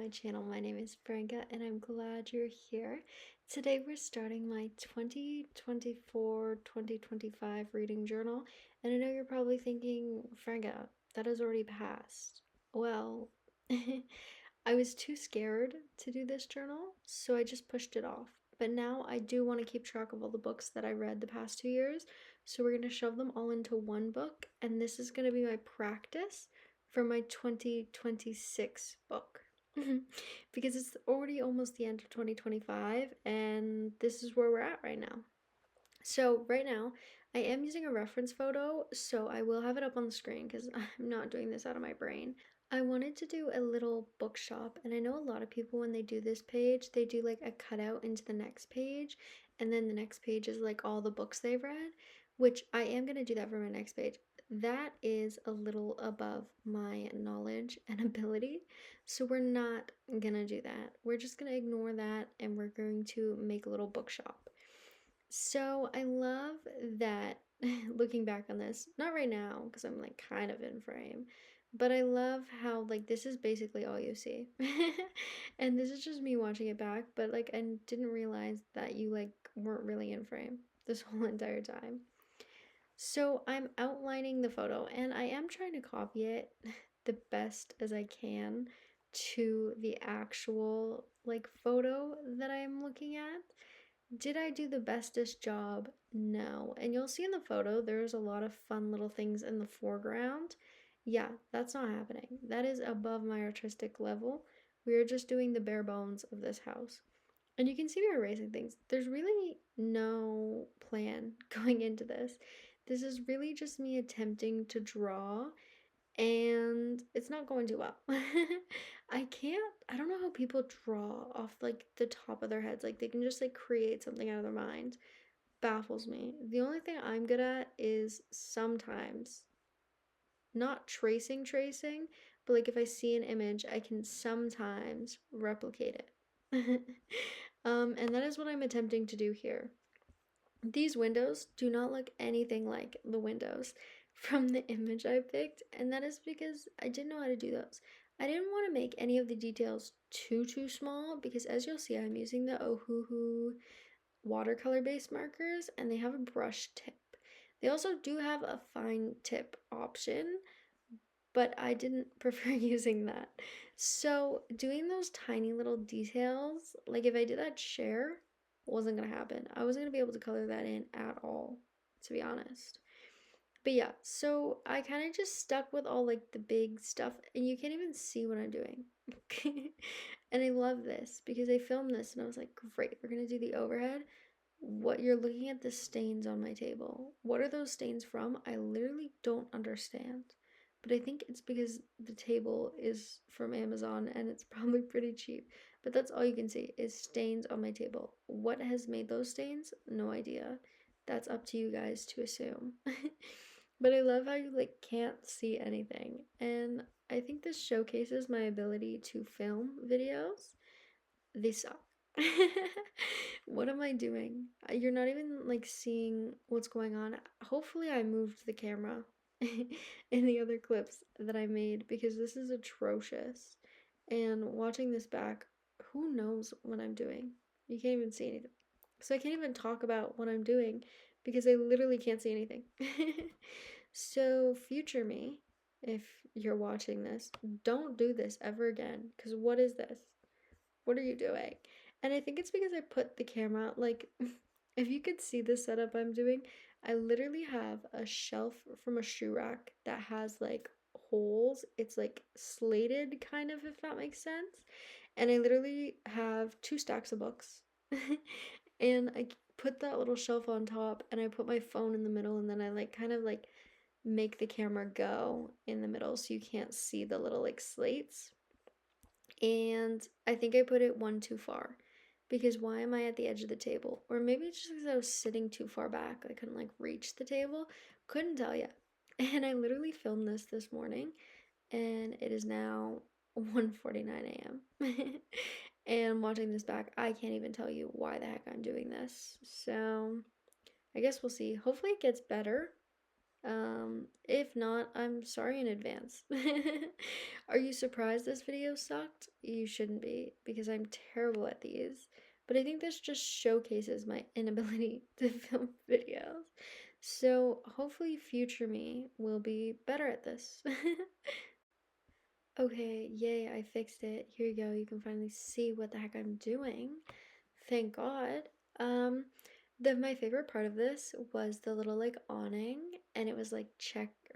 my channel. My name is Franca and I'm glad you're here. Today we're starting my 2024-2025 reading journal, and I know you're probably thinking, Franca, that has already passed. Well, I was too scared to do this journal, so I just pushed it off. But now I do want to keep track of all the books that I read the past 2 years, so we're going to shove them all into one book, and this is going to be my practice for my 2026 book. Because it's already almost the end of 2025 and this is where we're at right now. So right now I am using a reference photo, so I will have it up on the screen because I'm not doing this out of my brain. I wanted to do a little bookshop, and I know a lot of people when they do this page, they do like a cutout into the next page, and then the next page is like all the books they've read, which I am going to do that for my next page. That is a little above my knowledge and ability, so we're not gonna do that. We're just gonna ignore that and we're going to make a little bookshop. So I love that looking back on this, not right now because I'm like kind of in frame, but I love how like this is basically all you see. And this is just me watching it back, but like I didn't realize that you like weren't really in frame this whole entire time. So I'm outlining the photo and I am trying to copy it the best as I can to the actual like photo that I am looking at. Did I do the bestest job? No. And you'll see in the photo there's a lot of fun little things in the foreground. Yeah, that's not happening. That is above my artistic level. We are just doing the bare bones of this house. And you can see we're erasing things. There's really no plan going into this. This is really just me attempting to draw, and it's not going too well. I don't know how people draw off like the top of their heads. Like they can just like create something out of their mind. Baffles me. The only thing I'm good at is sometimes not tracing, but like if I see an image, I can sometimes replicate it. And that is what I'm attempting to do here. These windows do not look anything like the windows from the image I picked, and that is because I didn't know how to do those. I didn't want to make any of the details too small because as you'll see, I'm using the Ohuhu watercolor based markers and they have a brush tip. They also do have a fine tip option, but I didn't prefer using that. So doing those tiny little details, like if I did that share, wasn't gonna happen. I wasn't gonna be able to color that in at all, to be honest. But yeah, so I kind of just stuck with all like the big stuff, and you can't even see what I'm doing. And I love this because I filmed this and I was like, great, we're gonna do the overhead. What you're looking at the stains on my table. What are those stains from? I literally don't understand. But I think it's because the table is from Amazon and it's probably pretty cheap. But that's all you can see is stains on my table. What has made those stains? No idea. That's up to you guys to assume. But I love how you like can't see anything. And I think this showcases my ability to film videos. They suck. What am I doing? You're not even like seeing what's going on. Hopefully I moved the camera in the other clips that I made because this is atrocious. And watching this back, who knows what I'm doing? You can't even see anything. So I can't even talk about what I'm doing because I literally can't see anything. So future me, if you're watching this, don't do this ever again because what is this? What are you doing? And I think it's because I put the camera, like, if you could see the setup I'm doing, I literally have a shelf from a shoe rack that has like holes. It's like slated, kind of, if that makes sense. And I literally have two stacks of books. And I put that little shelf on top, and I put my phone in the middle, and then I like kind of like make the camera go in the middle so you can't see the little like slates. And I think I put it one too far because why am I at the edge of the table? Or maybe it's just because I was sitting too far back. I couldn't like reach the table. Couldn't tell you. And I literally filmed this morning and it is now 1:49 a.m. And watching this back, I can't even tell you why the heck I'm doing this. So I guess we'll see. Hopefully it gets better. If not, I'm sorry in advance. Are you surprised this video sucked? You shouldn't be, because I'm terrible at these. But I think this just showcases my inability to film videos. So hopefully future me will be better at this. Okay, yay, I fixed it. Here you go. You can finally see what the heck I'm doing. Thank God. Um, my favorite part of this was the little like awning, and it was like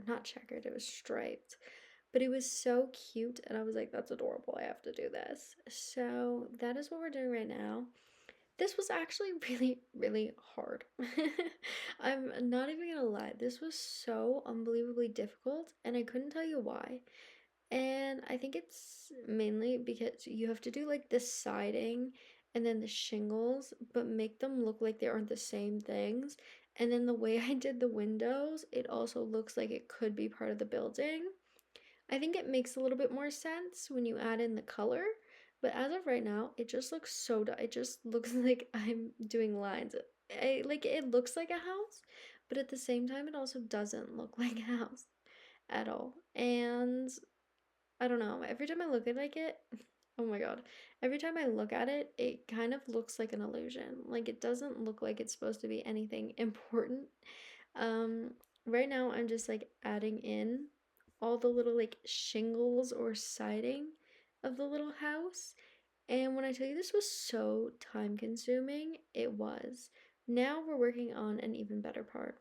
not checkered, it was striped. But it was so cute, and I was like, that's adorable. I have to do this. So that is what we're doing right now. This was actually really, really hard. I'm not even gonna lie. This was so unbelievably difficult, and I couldn't tell you why. And I think it's mainly because you have to do like the siding and then the shingles, but make them look like they aren't the same things. And then the way I did the windows, it also looks like it could be part of the building. I think it makes a little bit more sense when you add in the color, but as of right now, it just looks so it just looks like I'm doing lines. Like it looks like a house, but at the same time, it also doesn't look like a house at all. And I don't know. Every time I look at like it, oh my god. Every time I look at it, it kind of looks like an illusion. Like it doesn't look like it's supposed to be anything important. Um right now I'm just like adding in all the little like shingles or siding of the little house. And when I tell you this was so time consuming, it was. Now we're working on an even better part.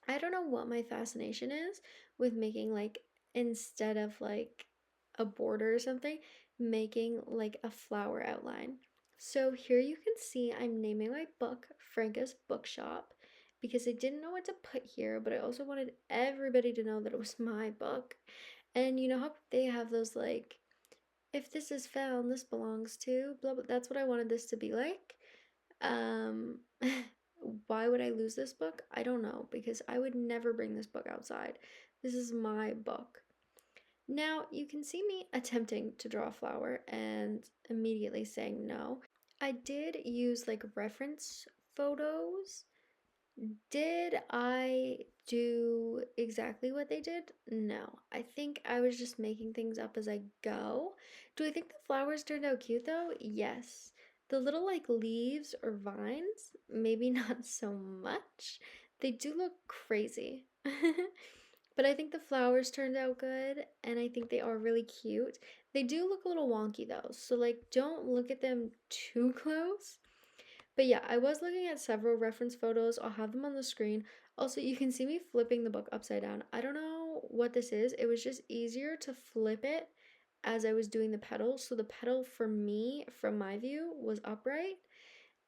I don't know what my fascination is with making like instead of like a border or something, making like a flower outline. So here you can see I'm naming my book Franca's Bookshop because I didn't know what to put here, but I also wanted everybody to know that it was my book. And you know how they have those like, if this is found, this belongs to blah blah. That's what I wanted this to be like. Um, why would I lose this book? I don't know, because I would never bring this book outside. This is my book. Now, you can see me attempting to draw a flower and immediately saying no. I did use like reference photos. Did I do exactly what they did? No. I think I was just making things up as I go. Do I think the flowers turned out cute though? Yes. The little like leaves or vines, maybe not so much. They do look crazy. But I think the flowers turned out good and I think they are really cute. They do look a little wonky though, so like don't look at them too close. But yeah, I was looking at several reference photos. I'll have them on the screen. Also, you can see me flipping the book upside down. I don't know what this is. It was just easier to flip it as I was doing the petal. So the petal for me, from my view, was upright.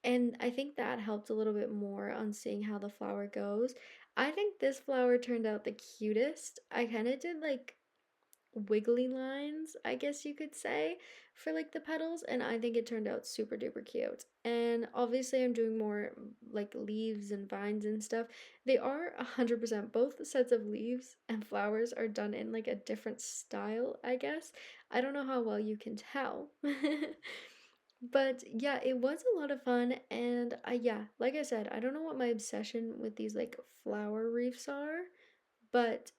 And I think that helped a little bit more on seeing how the flower goes. I think this flower turned out the cutest. I kind of did like wiggly lines, I guess you could say, for like the petals, and I think it turned out super duper cute. And obviously I'm doing more like leaves and vines and stuff. They are 100%, both sets of leaves and flowers are done in like a different style, I guess. I don't know how well you can tell. But yeah, it was a lot of fun, and yeah, like I said, I don't know what my obsession with these like flower wreaths are, but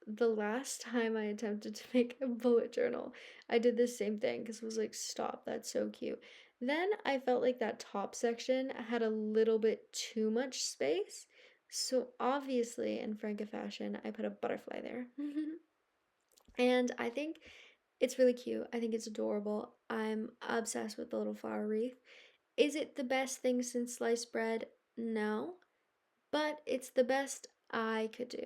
the last time I attempted to make a bullet journal, I did the same thing because it was like, stop, that's so cute. Then I felt like that top section had a little bit too much space. So obviously, in Franca fashion, I put a butterfly there. And I think it's really cute. I think it's adorable. I'm obsessed with the little flower wreath. Is it the best thing since sliced bread? No, but it's the best I could do.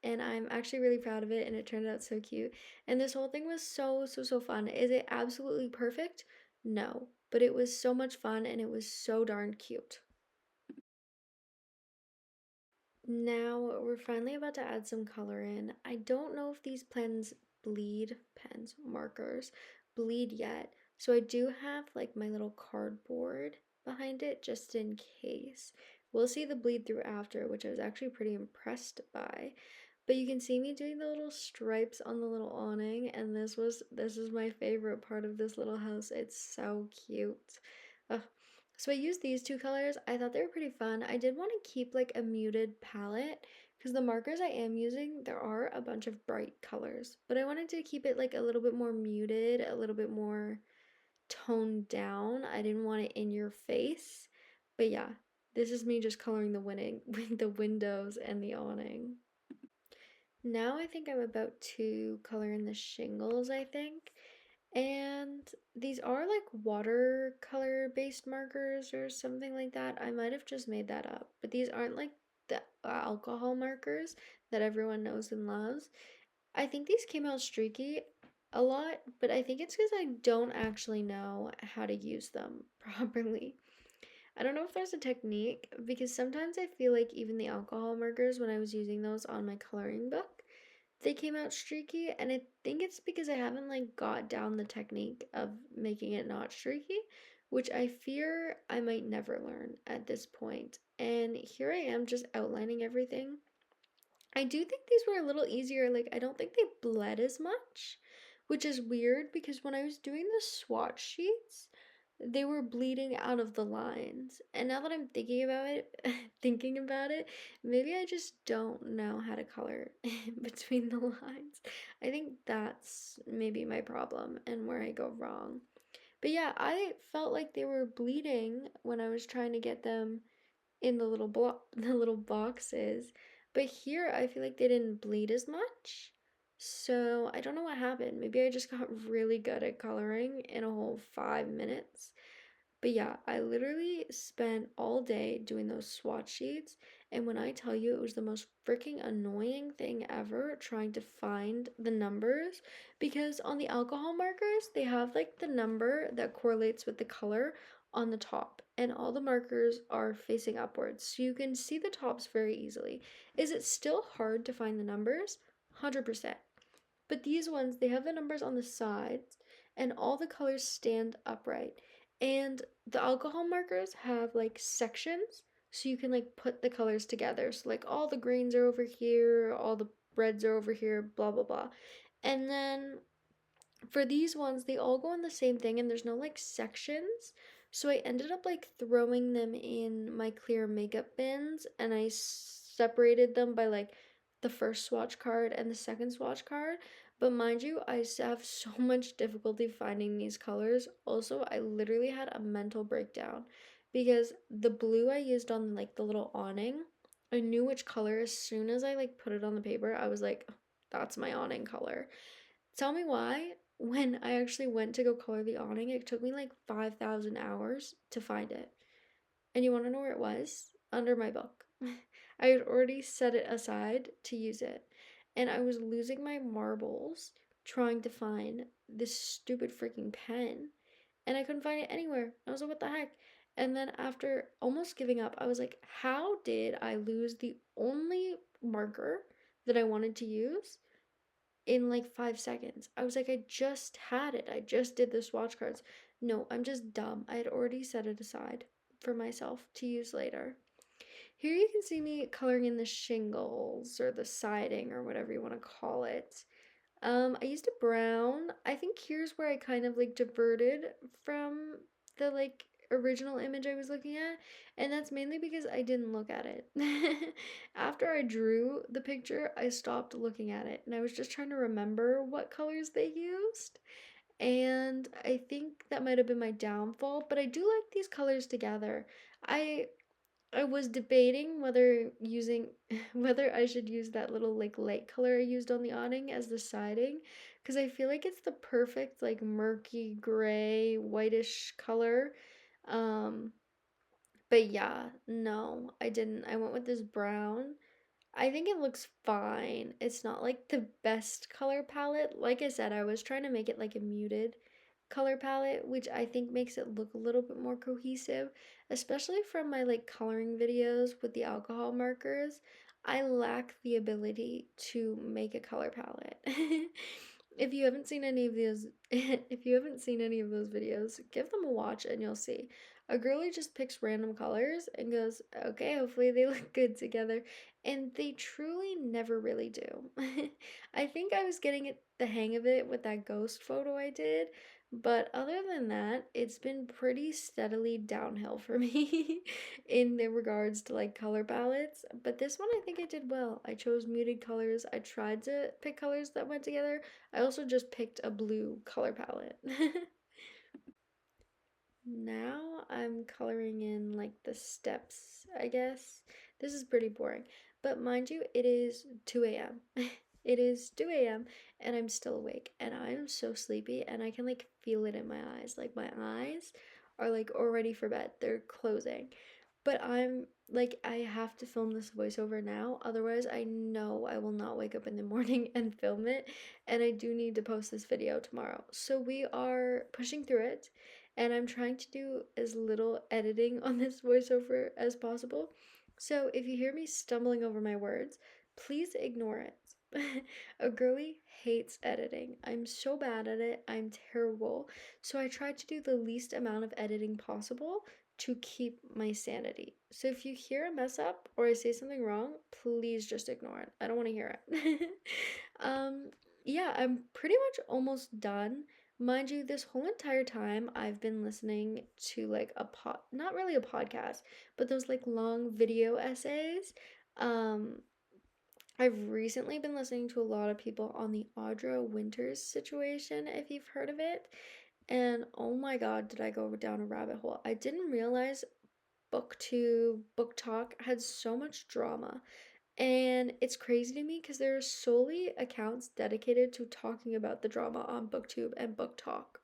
And I'm actually really proud of it, and it turned out so cute. And this whole thing was so, so, so fun. Is it absolutely perfect? No, but it was so much fun and it was so darn cute. Now we're finally about to add some color in. I don't know if these markers bleed yet. So I do have like my little cardboard behind it just in case. We'll see the bleed through after, which I was actually pretty impressed by. But you can see me doing the little stripes on the little awning, and this is my favorite part of this little house. It's so cute. Ugh. So I used these two colors. I thought they were pretty fun. I did want to keep like a muted palette because the markers I am using, there are a bunch of bright colors, but I wanted to keep it like a little bit more muted, a little bit more toned down. I didn't want it in your face. But yeah, this is me just coloring the winning with the windows and the awning. Now I think I'm about to color in the shingles, I think. And these are like watercolor based markers or something like that. I might have just made that up, but these aren't like the alcohol markers that everyone knows and loves. I think these came out streaky a lot, but I think it's because I don't actually know how to use them properly. I don't know if there's a technique because sometimes I feel like even the alcohol markers, when I was using those on my coloring book, they came out streaky, and I think it's because I haven't like got down the technique of making it not streaky, which I fear I might never learn at this point. And here I am just outlining everything. I do think these were a little easier. Like, I don't think they bled as much, which is weird because when I was doing the swatch sheets, they were bleeding out of the lines. And now that I'm thinking about it, maybe I just don't know how to color between the lines. I think that's maybe my problem and where I go wrong. But yeah, I felt like they were bleeding when I was trying to get them in the little the little boxes. But here I feel like they didn't bleed as much. So I don't know what happened. Maybe I just got really good at coloring in a whole 5 minutes. But yeah, I literally spent all day doing those swatch sheets, and when I tell you it was the most freaking annoying thing ever trying to find the numbers, because on the alcohol markers, they have like the number that correlates with the color on the top, and all the markers are facing upwards, so you can see the tops very easily. Is it still hard to find the numbers? 100%. But these ones, they have the numbers on the sides and all the colors stand upright. And the alcohol markers have like sections so you can like put the colors together. So like all the greens are over here, all the reds are over here, blah blah blah. And then for these ones, they all go in the same thing and there's no like sections. So I ended up like throwing them in my clear makeup bins and I separated them by like the first swatch card and the second swatch card. But mind you, I have so much difficulty finding these colors. Also, I literally had a mental breakdown because the blue I used on like the little awning, I knew which color as soon as I like put it on the paper. I was like, that's my awning color. Tell me why, when I actually went to go color the awning, it took me like 5,000 hours to find it. And you want to know where it was? Under my book. I had already set it aside to use it. And I was losing my marbles trying to find this stupid freaking pen. And I couldn't find it anywhere. I was like, what the heck? And then after almost giving up, I was like, how did I lose the only marker that I wanted to use in like 5 seconds? I was like, I just had it. I just did the swatch cards. No, I'm just dumb. I had already set it aside for myself to use later. Here you can see me coloring in the shingles or the siding or whatever you want to call it. I used a brown. I think here's where I kind of like diverted from the like original image I was looking at, and that's mainly because I didn't look at it. After I drew the picture, I stopped looking at it, and I was just trying to remember what colors they used. And I think that might have been my downfall, but I do like these colors together. I I was debating whether using whether I should use that little like light color I used on the awning as the siding because I feel like it's the perfect like murky gray whitish color. Um but yeah, no, I didn't. I went with this brown. I think it looks fine. It's not like the best color palette. Like I said, I was trying to make it like a muted color palette, which I think makes it look a little bit more cohesive, especially from my like coloring videos with the alcohol markers. I lack the ability to make a color palette. If you haven't seen any of those if you haven't seen any of those videos, give them a watch and you'll see. A girl who just picks random colors and goes, okay, hopefully they look good together. And they truly never really do. I think I was getting the hang of it with that ghost photo I did, But other than that, it's been pretty steadily downhill for me in the regards to like color palettes. But this one I think I did well. I chose muted colors. I tried to pick colors that went together. I also just picked a blue color palette. Now I'm coloring in like the steps, I guess. This is pretty boring. But mind you, it is 2 a.m. It is 2 a.m. and I'm still awake and I'm so sleepy and I can like feel it in my eyes. Like my eyes are like already for bed. They're closing. But I'm like I have to film this voiceover now, otherwise I know I will not wake up in the morning and film it, and I do need to post this video tomorrow. So we are pushing through it and I'm trying to do as little editing on this voiceover as possible. So if you hear me stumbling over my words, please ignore it. A girly hates editing. I'm so bad at it. I'm terrible. So I try to do the least amount of editing possible to keep my sanity. So if you hear a mess up or I say something wrong, please just ignore it. I don't want to hear it. um yeah, I'm pretty much almost done. Mind you, this whole entire time I've been listening to like a not really a podcast, but those like long video essays. Um I've recently been listening to a lot of people on the Audra Winters situation, if you've heard of it. And oh my god, did I go down a rabbit hole. I didn't realize booktube, booktok had so much drama. And it's crazy to me because there are solely accounts dedicated to talking about the drama on booktube and booktok.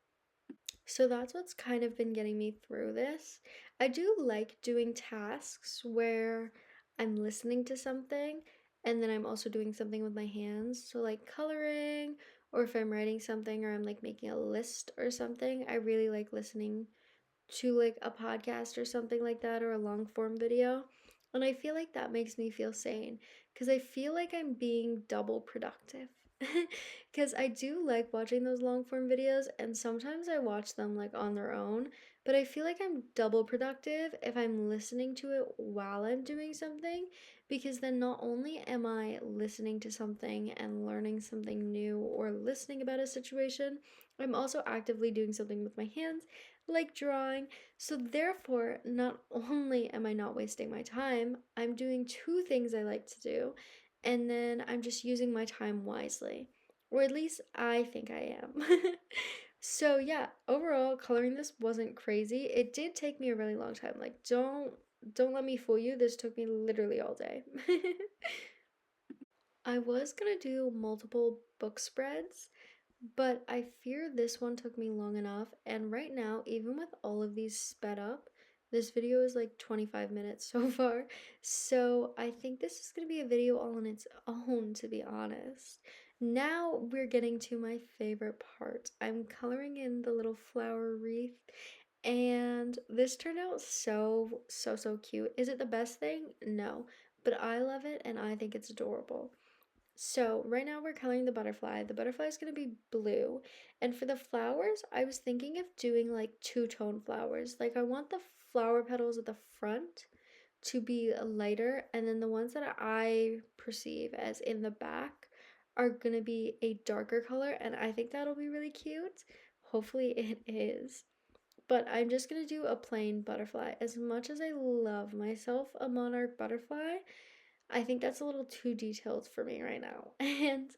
So that's what's kind of been getting me through this. I do like doing tasks where I'm listening to something and then I'm also doing something with my hands. So, like coloring, or if I'm writing something or I'm like making a list or something, I really like listening to like a podcast or something like that, or a long form video. And I feel like that makes me feel sane because I feel like I'm being double productive. Because I do like watching those long form videos, and sometimes I watch them like on their own, but I feel like I'm double productive if I'm listening to it while I'm doing something, because then not only am I listening to something and learning something new or listening about a situation, I'm also actively doing something with my hands like drawing. So, therefore, not only am I not wasting my time, I'm doing two things I like to do, and then I'm just using my time wisely. Or at least I think I am. So, yeah, overall, coloring this wasn't crazy. It did take me a really long time. Like, don't let me fool you. This took me literally all day. I was gonna do multiple book spreads, but I fear this one took me long enough, and right now, even with all of these sped up, this video is like 25 minutes so far. So I think this is gonna be a video all on its own, to be honest. Now we're getting to my favorite part. I'm coloring in the little flower wreath, and this turned out so cute. Is it the best thing? No, but I love it and I think it's adorable. So right now we're coloring the butterfly. The butterfly is going to be blue. And for the flowers, I was thinking of doing like two-tone flowers. Like I want the flower petals at the front to be lighter, and then the ones that I perceive as in the back are going to be a darker color, and I think that'll be really cute. Hopefully it is. But I'm just going to do a plain butterfly. As much as I love myself a monarch butterfly, I think that's a little too detailed for me right now. And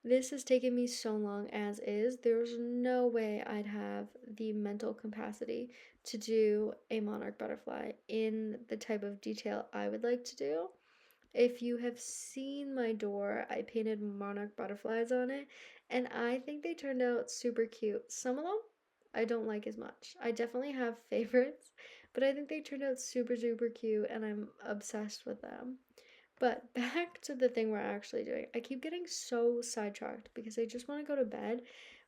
this has taken me so long as is. There's no way I'd have the mental capacity to do a monarch butterfly in the type of detail I would like to do. If you have seen my door, I painted monarch butterflies on it, and I think they turned out super cute. Some of them I don't like as much. I definitely have favorites, but I think they turned out super cute, and I'm obsessed with them. But back to the thing we're actually doing. I keep getting so sidetracked because I just want to go to bed.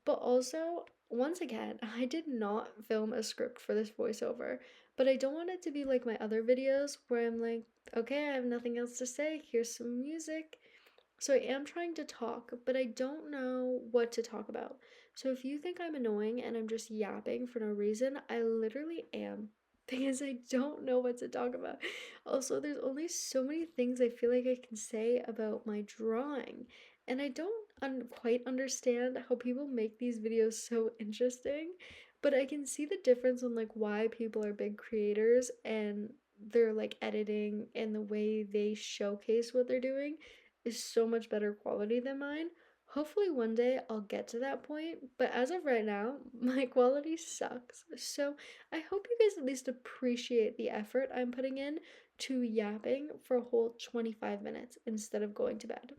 But also, once again, I did not film a script for this voiceover. But I don't want it to be like my other videos where I'm like, okay, I have nothing else to say. Here's some music. So I am trying to talk, but I don't know what to talk about. So if you think I'm annoying and I'm just yapping for no reason, I literally am. Because I don't know what to talk about. Also, there's only so many things I feel like I can say about my drawing. And quite understand how people make these videos so interesting, but I can see the difference on like why people are big creators and their like editing and the way they showcase what they're doing is so much better quality than mine. Hopefully one day I'll get to that point, but as of right now, my quality sucks. So I hope you guys at least appreciate the effort I'm putting in to yapping for a whole 25 minutes instead of going to bed.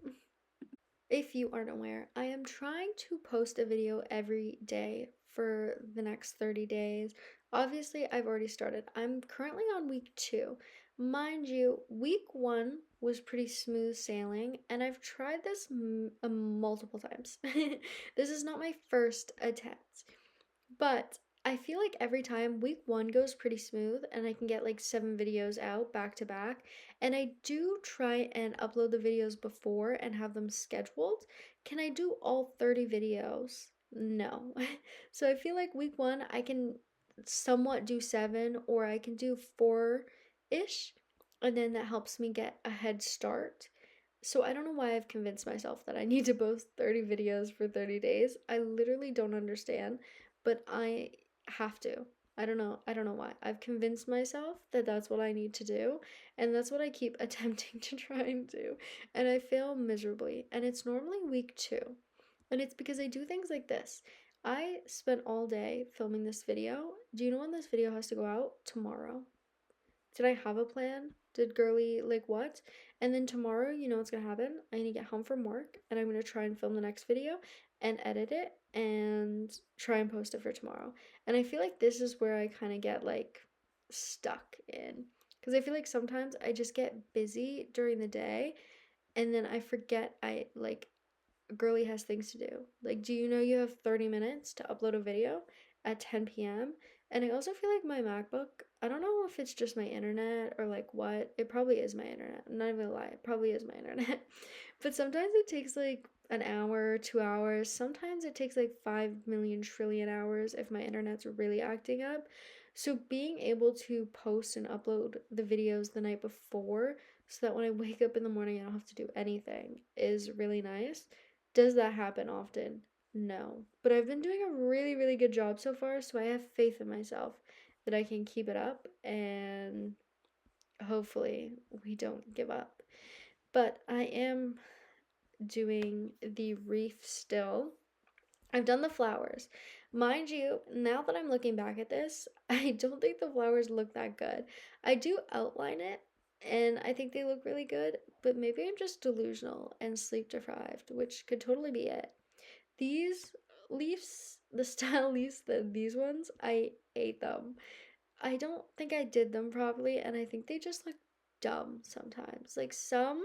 If you aren't aware, I am trying to post a video every day for the next 30 days. Obviously, I've already started. I'm currently on week 2. Mind you, week 1 was pretty smooth sailing, and I've tried this multiple times. This is not my first attempt. But I feel like every time week 1 goes pretty smooth and I can get like 7 videos out back to back. And I do try and upload the videos before and have them scheduled. Can I do all 30 videos? No. So I feel like week 1 I can somewhat do 7 or I can do 4-ish. And then that helps me get a head start. So I don't know why I've convinced myself that I need to post 30 videos for 30 days. I literally don't understand, but I have to. I don't know. I don't know why. I've convinced myself that that's what I need to do, and that's what I keep attempting to try and do. And I fail miserably. And it's normally week 2. And it's because I do things like this. I spent all day filming this video. Do you know when this video has to go out? Tomorrow. Did I have a plan? Did girly like what? And then tomorrow, you know what's gonna happen? I need to get home from work and I'm gonna try and film the next video and edit it and try and post it for tomorrow. And I feel like this is where I kind of get like stuck in. Because I feel like sometimes I just get busy during the day and then I forget I like girly has things to do. Like, do you know you have 30 minutes to upload a video at 10 p.m.? And I also feel like my MacBook, I don't know if it's just my internet or like what. It probably is my internet. I'm not even gonna lie, it probably is my internet. But sometimes it takes like an hour, 2 hours. Sometimes it takes like 5 million trillion hours if my internet's really acting up. So being able to post and upload the videos the night before so that when I wake up in the morning I don't have to do anything is really nice. Does that happen often? No. But I've been doing a really, really good job so far, so I have faith in myself that I can keep it up and hopefully we don't give up. But I am doing the reef still. I've done the flowers. Mind you, now that I'm looking back at this, I don't think the flowers look that good. I do outline it and I think they look really good, but maybe I'm just delusional and sleep deprived, which could totally be it. These leaves, the style leaves, these ones, I ate them. I don't think I did them properly, and I think they just look dumb sometimes. Like some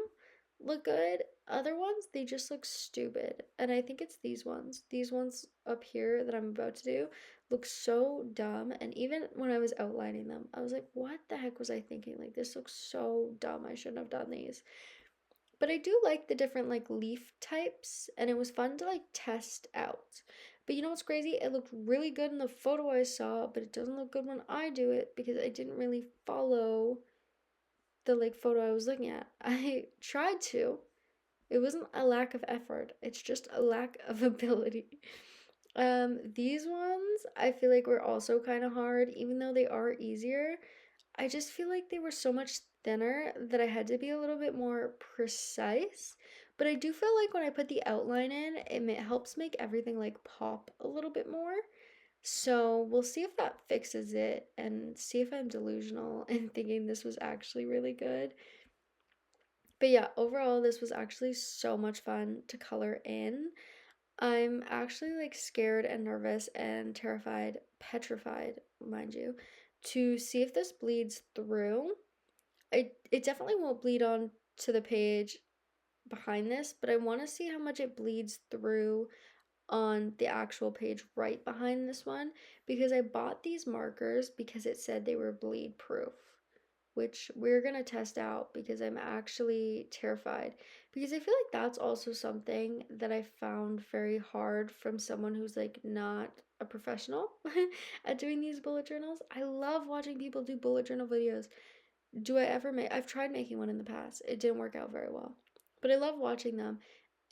look good, other ones they just look stupid. And I think it's these ones. These ones up here that I'm about to do look so dumb. And even when I was outlining them, I was like, what the heck was I thinking? Like this looks so dumb. I shouldn't have done these. But I do like the different like leaf types and it was fun to like test out. But you know what's crazy? It looked really good in the photo I saw, but it doesn't look good when I do it because I didn't really follow the like photo I was looking at. I tried to. It wasn't a lack of effort. It's just a lack of ability. These ones I feel like were also kind of hard even though they are easier. I just feel like they were so much thinner that I had to be a little bit more precise. But I do feel like when I put the outline in, it helps make everything like pop a little bit more. So we'll see if that fixes it and see if I'm delusional and thinking this was actually really good. But yeah, overall, this was actually so much fun to color in. I'm actually like scared and nervous and terrified, petrified, mind you, to see if this bleeds through. It definitely won't bleed on to the page behind this, but I want to see how much it bleeds through on the actual page right behind this one because I bought these markers because it said they were bleed proof, which we're going to test out because I'm actually terrified because I feel like that's also something that I found very hard from someone who's like not a professional at doing these bullet journals. I love watching people do bullet journal videos. Do I ever make I've tried making one in the past. It didn't work out very well. But I love watching them.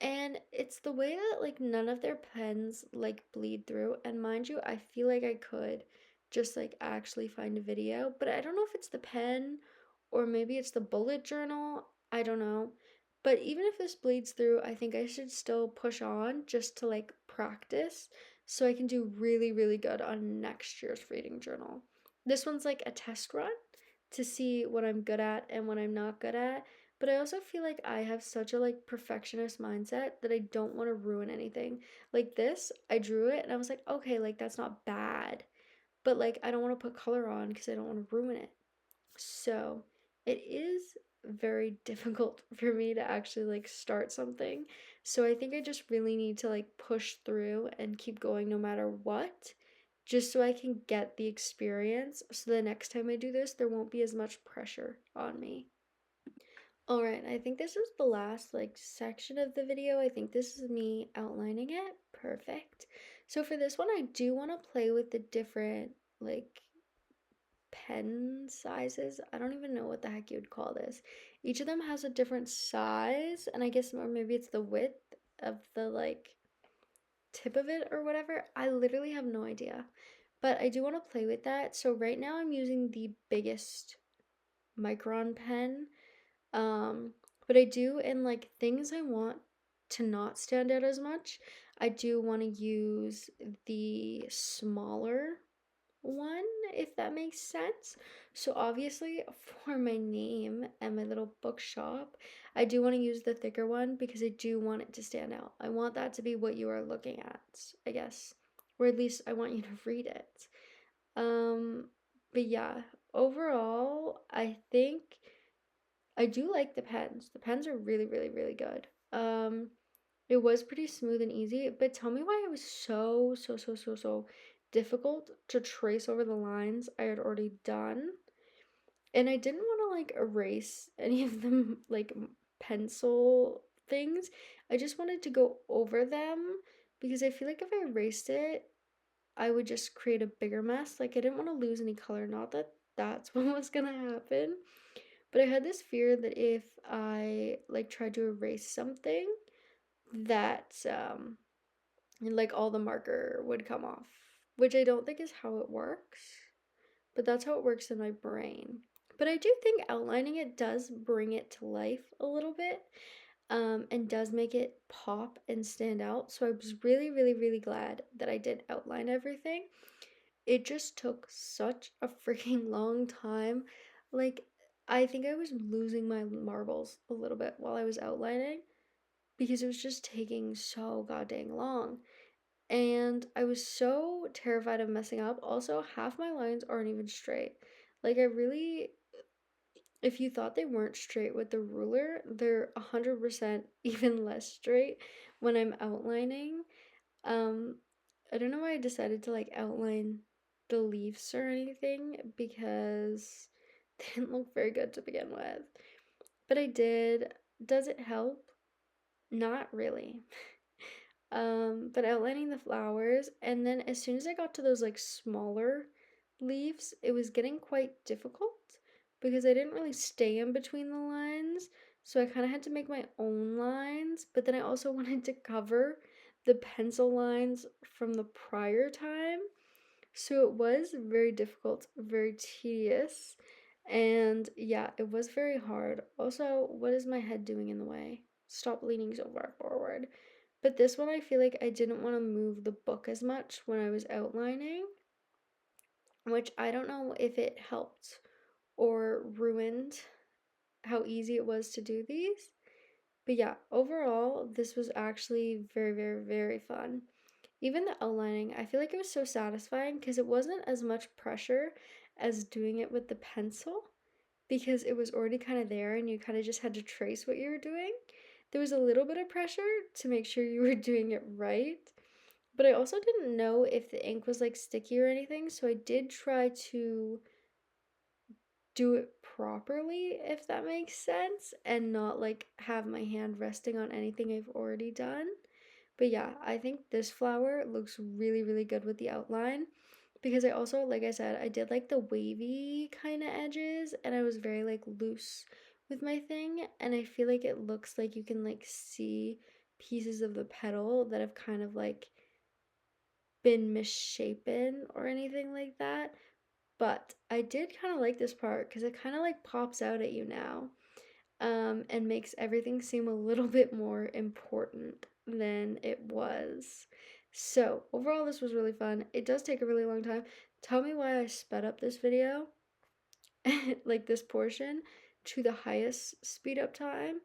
And it's the way that like none of their pens like bleed through. And mind you, I feel like I could just like actually find a video, but I don't know if it's the pen or maybe it's the bullet journal. I don't know. But even if this bleeds through, I think I should still push on just to like practice so I can do really, really good on next year's reading journal. This one's like a test run to see what I'm good at and what I'm not good at, but I also feel like I have such a like perfectionist mindset that I don't want to ruin anything. Like this, I drew it and I was like, okay, like that's not bad. But like I don't want to put color on because I don't want to ruin it. So, it is very difficult for me to actually like start something. So, I think I just really need to like push through and keep going no matter what, just so I can get the experience. So, the next time I do this, there won't be as much pressure on me. All right, I think this is the last like section of the video. I think this is me outlining it. Perfect. So for this one, I do want to play with the different like pen sizes. I don't even know what the heck you would call this. Each of them has a different size, and I guess or maybe it's the width of the like tip of it or whatever. I literally have no idea. But I do want to play with that. So right now I'm using the biggest micron pen, but I do in like things I want to not stand out as much, I do want to use the smaller one, if that makes sense. So obviously for my name and my little bookshop, I do want to use the thicker one because I do want it to stand out. I want that to be what you are looking at, I guess. Or at least I want you to read it. Um, but yeah, overall, I think I do like the pens. The pens are really, really, really good. It was pretty smooth and easy, but tell me why it was so difficult to trace over the lines I had already done. And I didn't want to like erase any of them like pencil things. I just wanted to go over them because I feel like if I erased it, I would just create a bigger mess. Like I didn't want to lose any color. Not that that's what was gonna happen, but I had this fear that if I like tried to erase something, that like all the marker would come off, which I don't think is how it works, but that's how it works in my brain. But I do think outlining it does bring it to life a little bit, and does make it pop and stand out. So I was really, really, really glad that I did outline everything. It just took such a freaking long time. Like, I think I was losing my marbles a little bit while I was outlining because it was just taking so goddamn long. And I was so terrified of messing up. Also, half my lines aren't even straight. Like, I really, if you thought they weren't straight with the ruler, they're 100% even less straight when I'm outlining. Um, I don't know why I decided to like outline the leaves or anything because they didn't look very good to begin with. But I did. Does it help? Not really. But outlining the flowers, and then as soon as I got to those like smaller leaves, it was getting quite difficult because I didn't really stay in between the lines. So I kind of had to make my own lines, but then I also wanted to cover the pencil lines from the prior time. So it was very difficult, very tedious, and yeah, it was very hard. Also, what is my head doing in the way? Stop leaning so far forward. But this one, I feel like I didn't want to move the book as much when I was outlining, which I don't know if it helped or ruined how easy it was to do these. But yeah, overall, this was actually very, very, very fun. Even the outlining, I feel like it was so satisfying because it wasn't as much pressure as doing it with the pencil because it was already kind of there and you kind of just had to trace what you were doing. There was a little bit of pressure to make sure you were doing it right, but I also didn't know if the ink was like sticky or anything, so I did try to do it properly, if that makes sense, and not like have my hand resting on anything I've already done. But yeah, I think this flower looks really, really good with the outline because I also, like I said, I did like the wavy kind of edges and I was very like loose with my thing, and I feel like it looks like you can like see pieces of the petal that have kind of like been misshapen or anything like that. But I did kind of like this part because it kind of like pops out at you now, and makes everything seem a little bit more important than it was. So overall, this was really fun. It does take a really long time. Tell me why I sped up this video, like this portion, to the highest speed up time,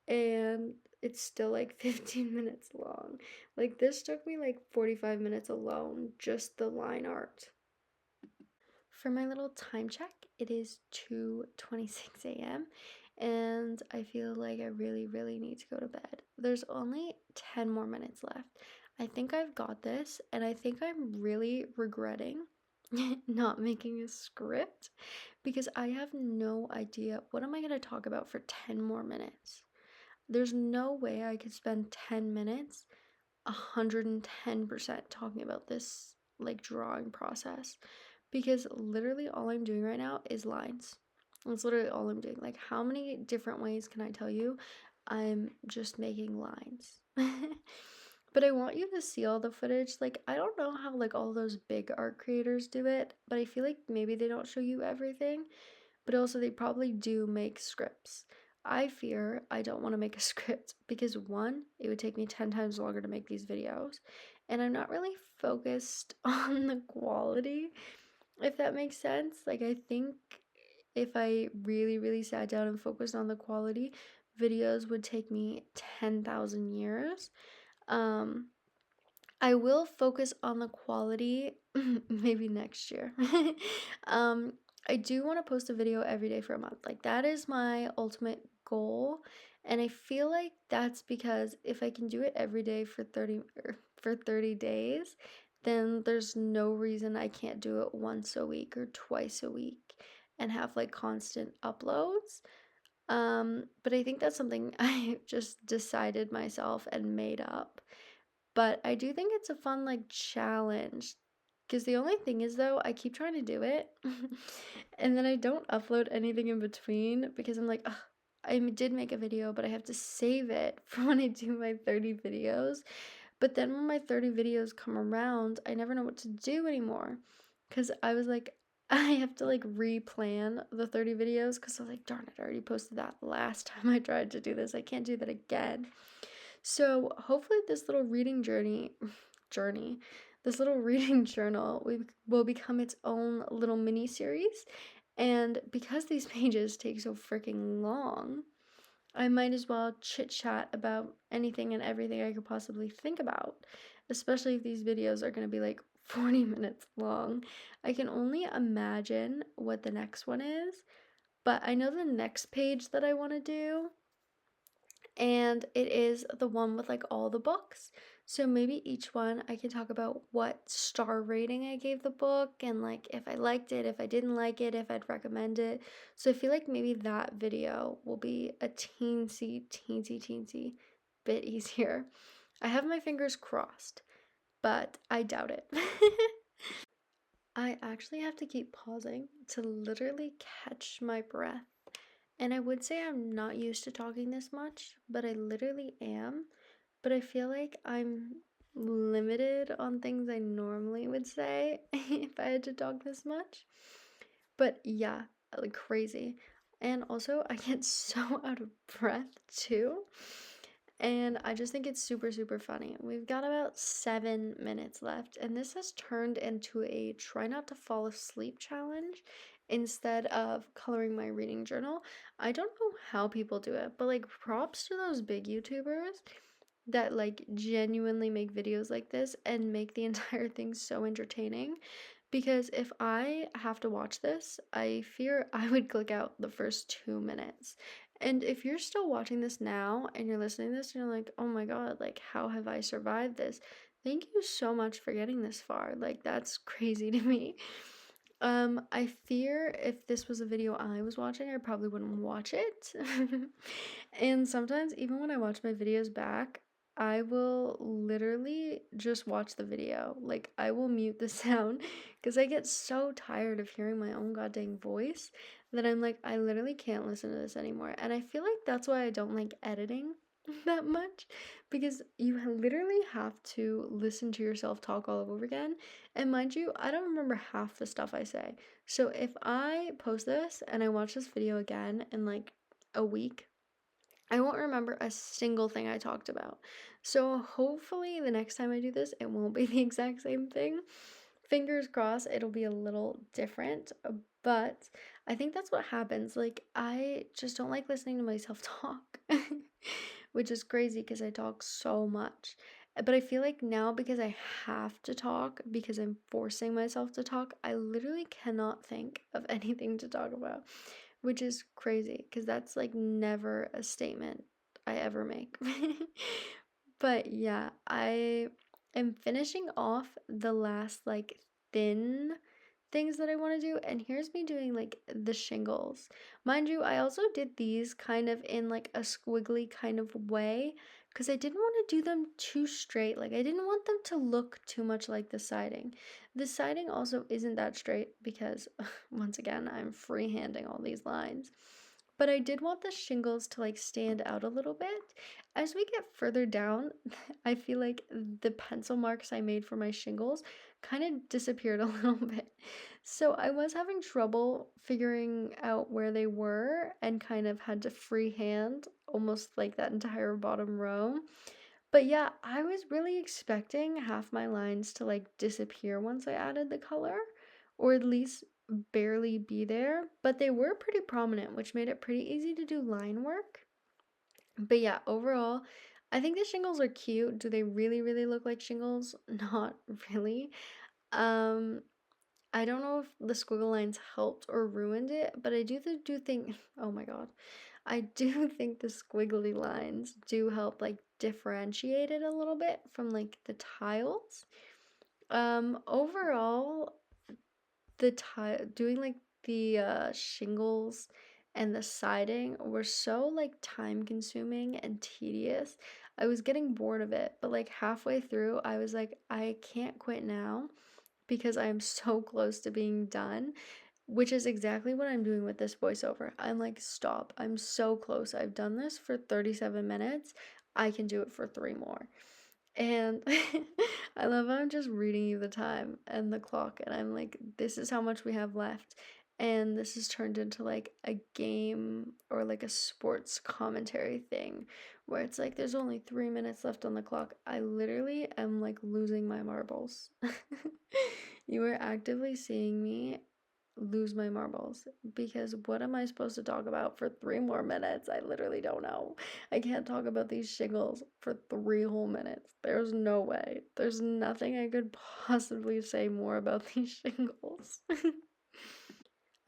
and it's still like 15 minutes long. Like this took me like 45 minutes alone, just the line art. For my little time check, it is 2:26 a.m. and I feel like I really need to go to bed. There's only 10 more minutes left. I think I've got this, and I think I'm really regretting not making a script because I have no idea what am I going to talk about for 10 more minutes. There's no way I could spend 10 minutes 110% talking about this like drawing process because literally all I'm doing right now is lines. That's literally all I'm doing. Like, how many different ways can I tell you I'm just making lines? But I want you to see all the footage. Like, I don't know how like all those big art creators do it, but I feel like maybe they don't show you everything, but also they probably do make scripts. I fear I don't want to make a script because one, it would take me 10 times longer to make these videos, and I'm not really focused on the quality, if that makes sense. Like, I think if I really sat down and focused on the quality, videos would take me 10,000 years. Um, I will focus on the quality maybe next year. um, I do want to post a video every day for a month. Like that is my ultimate goal. And I feel like that's because if I can do it every day for 30 days, then there's no reason I can't do it once a week or twice a week and have like constant uploads. But I think that's something I just decided myself and made up. But I do think it's a fun like challenge. Because the only thing is though, I keep trying to do it and then I don't upload anything in between because I'm like, ugh, I did make a video, but I have to save it for when I do my 30 videos. But then when my 30 videos come around, I never know what to do anymore. Because I was like, I have to like replan the 30 videos because I was like, darn it, I already posted that last time I tried to do this. I can't do that again. So hopefully this little reading this little reading journal will become its own little mini series. And because these pages take so freaking long, I might as well chit chat about anything and everything I could possibly think about, especially if these videos are going to be like 40 minutes long. I can only imagine what the next one is, but I know the next page that I want to do, and it is the one with like all the books. So maybe each one I can talk about what star rating I gave the book and like if I liked it, if I didn't like it, if I'd recommend it. So I feel like maybe that video will be a teensy bit easier. I have my fingers crossed, but I doubt it. I actually have to keep pausing to literally catch my breath. And I would say I'm not used to talking this much, but I literally am. But I feel like I'm limited on things I normally would say if I had to talk this much. But yeah, like crazy. And also, I get so out of breath too. And I just think it's super funny. We've got about 7 minutes left, and this has turned into a try not to fall asleep challenge instead of coloring my reading journal. I don't know how people do it, but like props to those big YouTubers that like genuinely make videos like this and make the entire thing so entertaining. Because if I have to watch this, I fear I would click out the first 2 minutes. And if you're still watching this now and you're listening to this and you're like, oh my god, like how have I survived this? Thank you so much for getting this far. Like that's crazy to me. I fear if this was a video I was watching, I probably wouldn't watch it. And sometimes, even when I watch my videos back, I will literally just watch the video. Like, I will mute the sound because I get so tired of hearing my own goddamn voice that I'm like, I literally can't listen to this anymore. And I feel like that's why I don't like editing that much because you literally have to listen to yourself talk all over again. And mind you, I don't remember half the stuff I say. So if I post this and I watch this video again in like a week, I won't remember a single thing I talked about. So hopefully the next time I do this, it won't be the exact same thing. Fingers crossed, it'll be a little different, but I think that's what happens. Like, I just don't like listening to myself talk, which is crazy because I talk so much. But I feel like now because I have to talk, because I'm forcing myself to talk, I literally cannot think of anything to talk about, which is crazy because that's like never a statement I ever make. But yeah, I am finishing off the last like thin things that I want to do, and here's me doing like the shingles. Mind you, I also did these kind of in like a squiggly kind of way because I didn't want to do them too straight. Like, I didn't want them to look too much like the siding. The siding also isn't that straight because, once again, I'm freehanding all these lines. But I did want the shingles to like stand out a little bit. As we get further down, I feel like the pencil marks I made for my shingles kind of disappeared a little bit. So I was having trouble figuring out where they were and kind of had to freehand almost like that entire bottom row. But yeah, I was really expecting half my lines to like disappear once I added the color, or at least barely be there, but they were pretty prominent, which made it pretty easy to do line work. But yeah, overall, I think the shingles are cute. Do they really, really look like shingles? Not really. Um, I don't know if the squiggle lines helped or ruined it, but I do think, oh my god, I do think the squiggly lines do help like differentiate it a little bit from like the tiles. Overall, the tile doing like the shingles and the siding were so like time consuming and tedious. I was getting bored of it, but like halfway through, I was like, I can't quit now because I am so close to being done, which is exactly what I'm doing with this voiceover. I'm like, stop. I'm so close. I've done this for 37 minutes. I can do it for 3 more. And I love how I'm just reading you the time and the clock, and I'm like, this is how much we have left. And this has turned into like a game or like a sports commentary thing where it's like there's only 3 minutes left on the clock. I literally am like losing my marbles. You are actively seeing me lose my marbles because what am I supposed to talk about for 3 more minutes? I literally don't know. I can't talk about these shingles for 3 whole minutes. There's no way. There's nothing I could possibly say more about these shingles.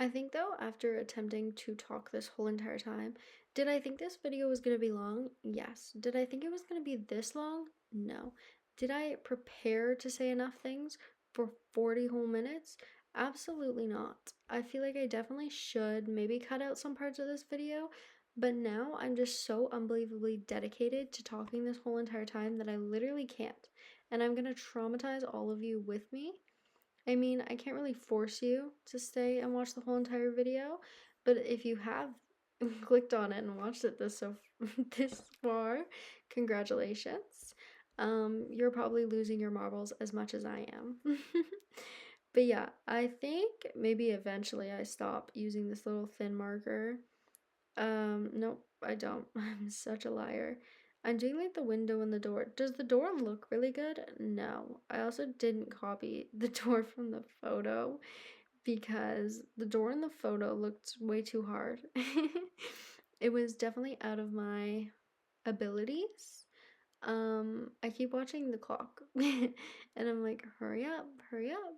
I think though, after attempting to talk this whole entire time, did I think this video was going to be long? Yes. Did I think it was going to be this long? No. Did I prepare to say enough things for 40 whole minutes? Absolutely not. I feel like I definitely should maybe cut out some parts of this video, but now I'm just so unbelievably dedicated to talking this whole entire time that I literally can't. And I'm going to traumatize all of you with me. I mean, I can't really force you to stay and watch the whole entire video, but if you have clicked on it and watched it this far, congratulations. You're probably losing your marbles as much as I am. But yeah, I think maybe eventually I stop using this little thin marker. Nope, I don't. I'm such a liar. I'm doing like the window and the door. Does the door look really good? No. I also didn't copy the door from the photo because the door in the photo looked way too hard. It was definitely out of my abilities. I keep watching the clock and I'm like, hurry up, hurry up.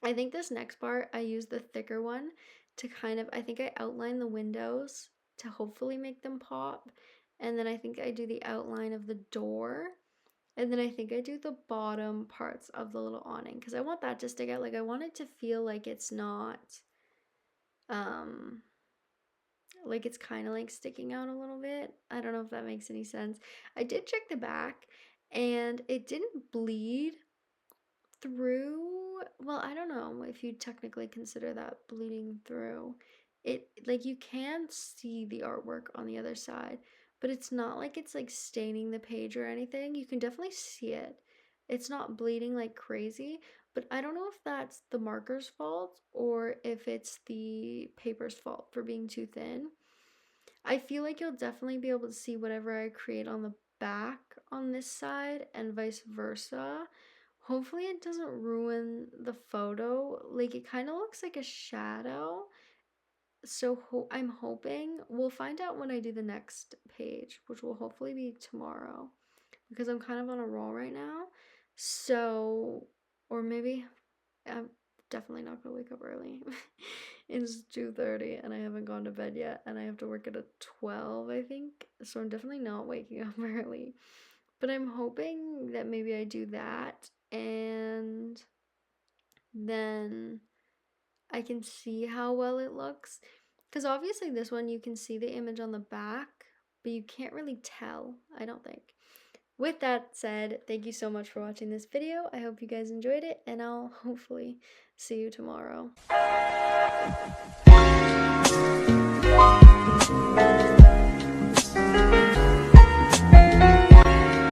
I think this next part, I use the thicker one to kind of, I think I outline the windows to hopefully make them pop. And then I think I do the outline of the door. And then I think I do the bottom parts of the little awning because I want that to stick out. Like, I want it to feel like it's not, um, like it's kind of like sticking out a little bit. I don't know if that makes any sense. I did check the back and it didn't bleed through. Well, I don't know if you technically consider that bleeding through. It, like, you can see the artwork on the other side, but it's not like it's like staining the page or anything. You can definitely see it. It's not bleeding like crazy, but I don't know if that's the marker's fault or if it's the paper's fault for being too thin. I feel like you'll definitely be able to see whatever I create on the back on this side and vice versa. Hopefully it doesn't ruin the photo. Like it kind of looks like a shadow. So I'm hoping we'll find out when I do the next page, which will hopefully be tomorrow because I'm kind of on a roll right now. So, or maybe I'm definitely not gonna wake up early. It's 2:30 and I haven't gone to bed yet, and I have to work at 12, I think. So I'm definitely not waking up early. But I'm hoping that maybe I do that and then I can see how well it looks. Because obviously, this one you can see the image on the back, but you can't really tell, I don't think. With that said, thank you so much for watching this video. I hope you guys enjoyed it, and I'll hopefully see you tomorrow.